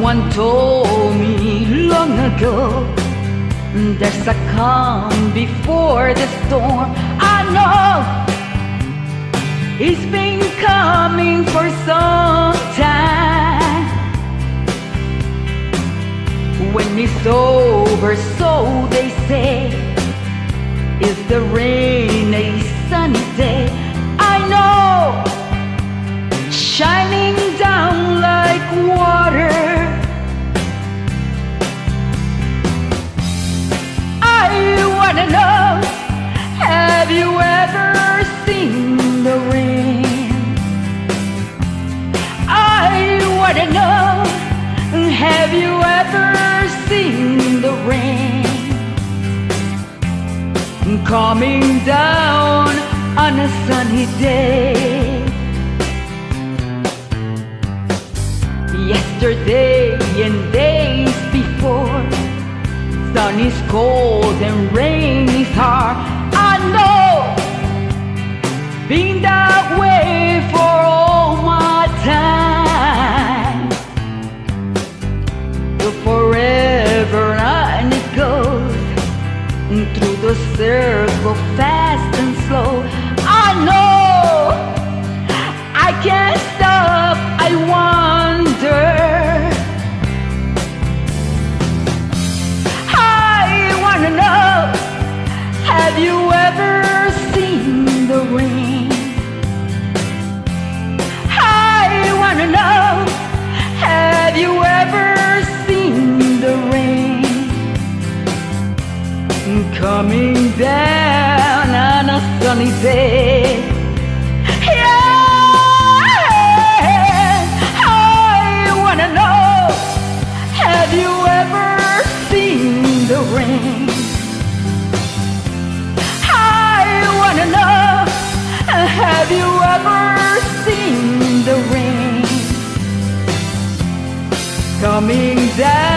Someone told me long ago there's a calm before the storm. I know it's been coming for some time. When it's over, so they say, is the rain a sunny day? I know, shining down like water. I wanna know, have you ever seen the rain? I wanna know, have you ever seen the rain coming down on a sunny day? Yesterday and days before, sun is cold and rain is hard. I know, been that way for all my time. Forever and it goes through the circle, fast and slow. I know, I can't stop, I wonder. I wanna know, have you ever seen the rain? I wanna know, have you ever seen the rain coming down on a sunny day? Have you ever seen the rain? I wanna know, have you ever seen the rain coming down